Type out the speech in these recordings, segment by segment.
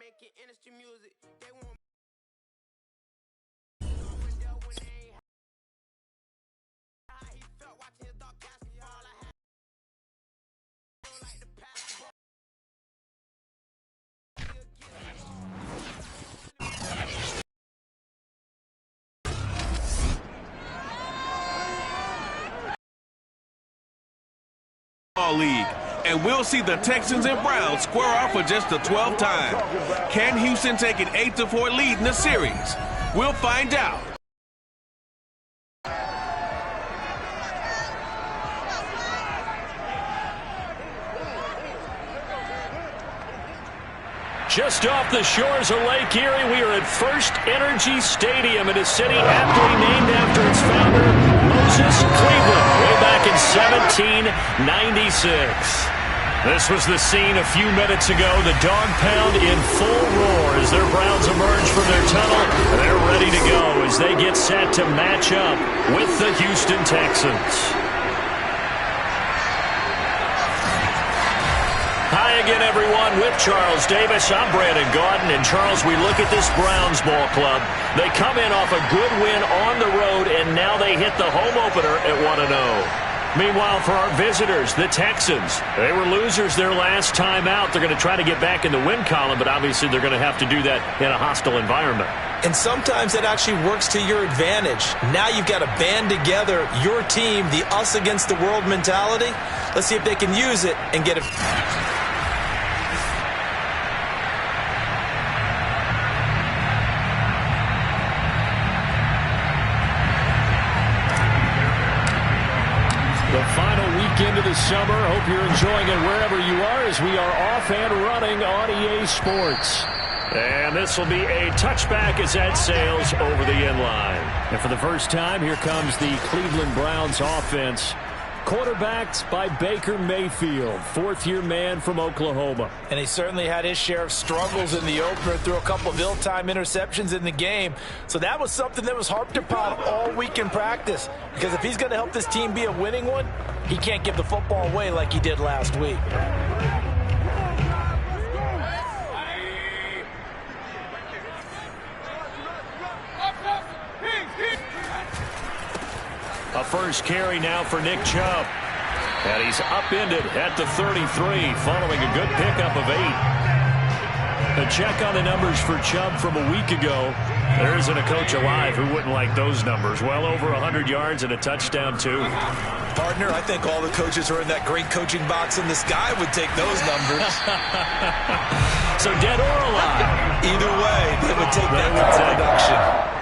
making industry music. They want how he felt watching his dog cast the ball. I had like the pass. League, and we'll see the Texans and Browns square off for just the 12th time. Can Houston take an 8-4 lead in the series? We'll find out. Just off the shores of Lake Erie, we are at First Energy Stadium in a city aptly named after its founder, Moses Cleveland, way back in 1796. This was the scene a few minutes ago. The dog pound in full roar as their Browns emerge from their tunnel. They're ready to go as they get set to match up with the Houston Texans. Hi again, everyone. With Charles Davis, I'm Brandon Gaudin. And, Charles, we look at this Browns ball club. They come in off a good win on the road, and now they hit the home opener at 1-0. Meanwhile, for our visitors, the Texans, they were losers their last time out. They're going to try to get back in the win column, but obviously they're going to have to do that in a hostile environment. And sometimes it actually works to your advantage. Now you've got to band together your team, the us against the world mentality. Let's see if they can use it and get it. The final weekend of the summer. Hope you're enjoying it wherever you are as we are off and running on EA Sports. And this will be a touchback as that sails over the end line. And for the first time, here comes the Cleveland Browns offense. Quarterbacked by Baker Mayfield, fourth-year man from Oklahoma. And he certainly had his share of struggles in the opener, threw a couple of ill-timed interceptions in the game. So that was something that was harped upon all week in practice. Because if he's going to help this team be a winning one, he can't give the football away like he did last week. A first carry now for Nick Chubb. And he's upended at the 33 following a good pickup of 8. A check on the numbers for Chubb from a week ago. There isn't a coach alive who wouldn't like those numbers. Well over 100 yards and a touchdown, too. Partner, I think all the coaches who are in that great coaching box in the sky would take those numbers. So dead or alive? Either way, they would take that kind of production.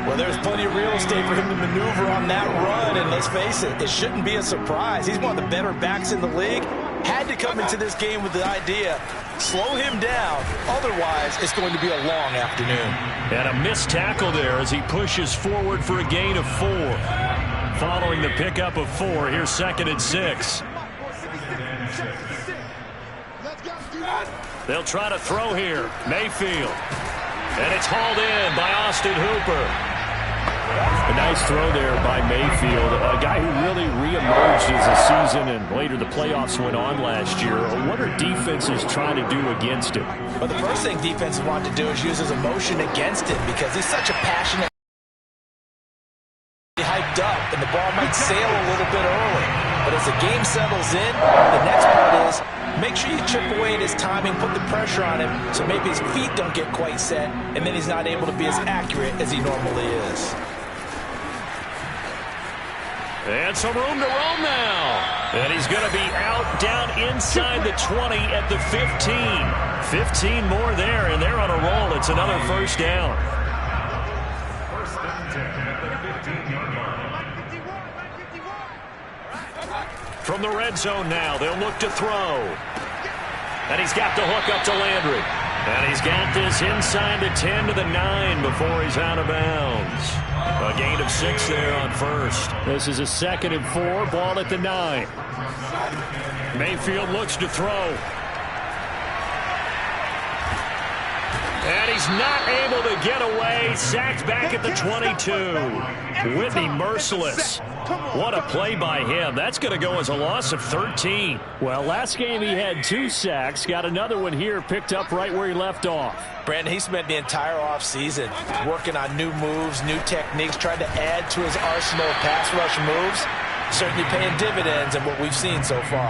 Well, there's plenty of real estate for him to maneuver on that run, and let's face it, it shouldn't be a surprise. He's one of the better backs in the league. Had to come into this game with the idea, slow him down, otherwise it's going to be a long afternoon. And a missed tackle there as he pushes forward for a gain of 4. Following the pickup of 4, here's 2nd and 6. They'll try to throw here. Mayfield. And it's hauled in by Austin Hooper. A nice throw there by Mayfield, a guy who really reemerged as the season and later the playoffs went on last year. What are defenses trying to do against him? Well, the first thing defenses want to do is use his emotion against him because he's such a passionate, hyped up, and the ball might sail a little bit early. But as the game settles in, the next part is make sure you chip away at his timing, put the pressure on him so maybe his feet don't get quite set, and then he's not able to be as accurate as he normally is. And some room to roam now. And he's going to be out down inside the 20 at the 15. 15 more there, and they're on a roll. It's another first down. From the red zone now, they'll look to throw. And he's got the hook up to Landry. And he's got this inside the 10 to the 9 before he's out of bounds. A gain of 6 there on first. This is a 2nd and 4, ball at the 9. Mayfield looks to throw. And he's not able to get away. Sacked back at the 22. Whitney merciless. What a play by him. That's going to go as a loss of 13. Well, last game he had 2 sacks. Got another one here picked up right where he left off. Brandon, he spent the entire offseason working on new moves, new techniques, trying to add to his arsenal of pass rush moves. Certainly paying dividends in what we've seen so far.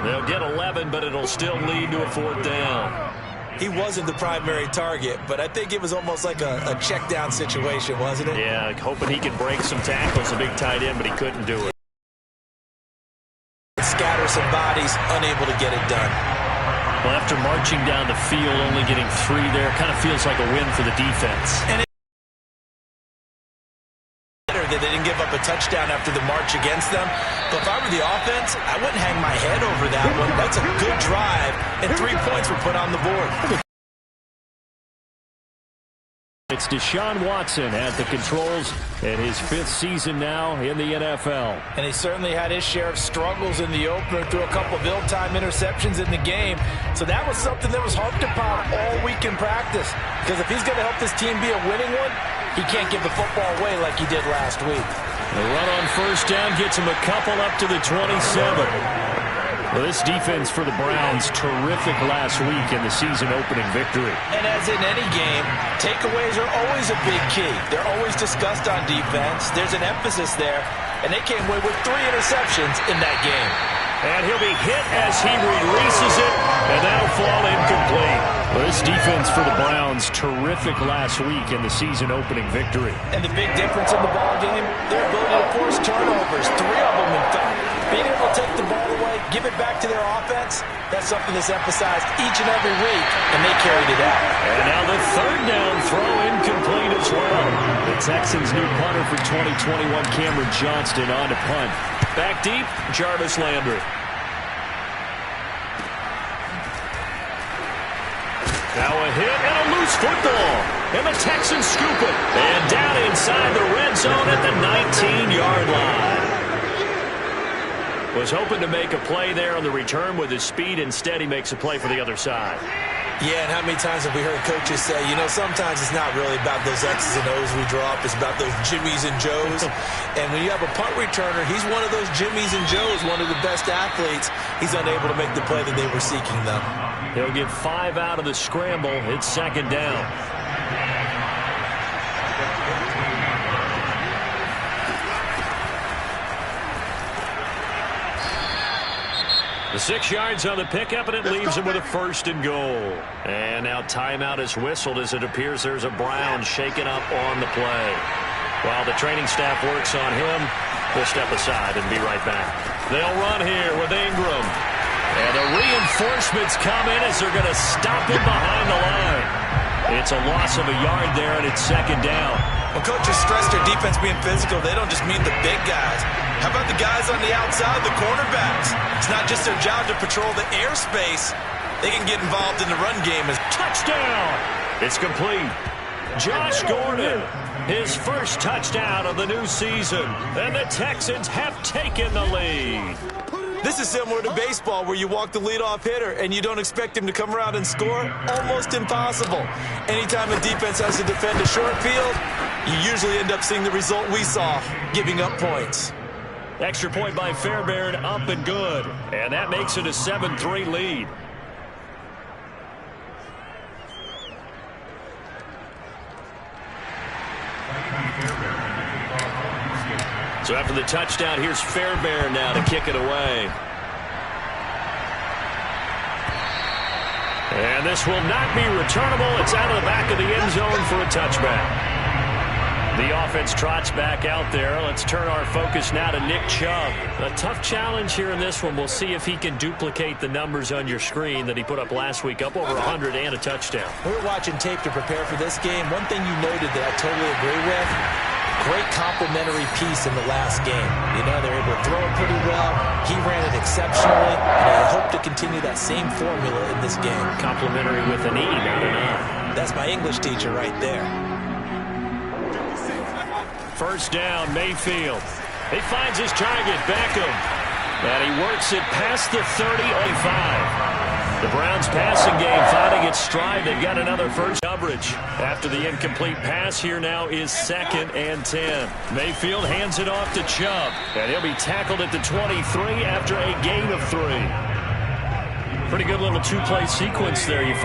They'll get 11, but it'll still lead to a 4th down. He wasn't the primary target, but I think it was almost like a check down situation, wasn't it? Yeah, hoping he can break some tackles, a big tight end, but he couldn't do it. Scatter some bodies, unable to get it done. Well, after marching down the field, only getting 3 there, kind of feels like a win for the defense. And that they didn't give up a touchdown after the march against them. But if I were the offense, I wouldn't hang my head over that one. That's a good drive, and 3 points were put on the board. It's Deshaun Watson at the controls in his 5th season now in the NFL. And he certainly had his share of struggles in the opener, threw a couple of ill-timed interceptions in the game. So that was something that was harped upon all week in practice. Because if he's going to help this team be a winning one, he can't give the football away like he did last week. The run on 1st down gets him a couple up to the 27. Well, this defense for the Browns, terrific last week in the season-opening victory. And as in any game, takeaways are always a big key. They're always discussed on defense. There's an emphasis there, and they came away with 3 interceptions in that game. And he'll be hit as he releases it, and that'll fall incomplete. Well, this defense for the Browns, terrific last week in the season-opening victory. And the big difference in the ball game, their ability to force turnovers, 3 of them in fact. Being able to take the ball away, give it back to their offense, that's something that's emphasized each and every week, and they carried it out. And now the 3rd down throw incomplete as well. The Texans' new punter for 2021, Cameron Johnston, on to punt. Back deep, Jarvis Landry. Now a hit and a loose football. And the Texans scoop it. And down inside the red zone at the 19-yard line. Was hoping to make a play there on the return with his speed. Instead, he makes a play for the other side. Yeah, and how many times have we heard coaches say, you know, sometimes it's not really about those X's and O's we drop. It's about those Jimmies and Joes. And when you have a punt returner, he's one of those Jimmies and Joes, one of the best athletes. He's unable to make the play that they were seeking, though. He'll get 5 out of the scramble. It's 2nd down. The 6 yards on the pickup, and it leaves him with a 1st and goal. And now timeout is whistled as it appears there's a Brown shaken up on the play. While the training staff works on him, we'll step aside and be right back. They'll run here with Ingram. And the reinforcements come in as they're going to stop him behind the line. It's a loss of a yard there, and it's 2nd down. When coaches stress their defense being physical, they don't just mean the big guys. How about the guys on the outside, the cornerbacks? It's not just their job to patrol the airspace. They can get involved in the run game. Touchdown! It's complete. Josh Gordon, his 1st touchdown of the new season. And the Texans have taken the lead. This is similar to baseball where you walk the leadoff hitter and you don't expect him to come around and score. Almost impossible. Anytime a defense has to defend a short field, you usually end up seeing the result we saw, giving up points. Extra point by Fairbairn, up and good. And that makes it a 7-3 lead. So after the touchdown, here's Fairbairn now to kick it away. And this will not be returnable. It's out of the back of the end zone for a touchback. The offense trots back out there. Let's turn our focus now to Nick Chubb. A tough challenge here in this one. We'll see if he can duplicate the numbers on your screen that he put up last week, up over 100 and a touchdown. We were watching tape to prepare for this game. One thing you noted that I totally agree with, great complementary piece in the last game. You know, they're able to throw it pretty well. He ran it exceptionally, and I hope to continue that same formula in this game. Complimentary with an E, not an I. That's my English teacher right there. 1st down, Mayfield. He finds his target, Beckham. And he works it past the 30-05. The Browns passing game finding its stride. They've got another first coverage. After the incomplete pass, here now is 2nd and 10. Mayfield hands it off to Chubb. And he'll be tackled at the 23 after a gain of 3. Pretty good little two-play sequence there. You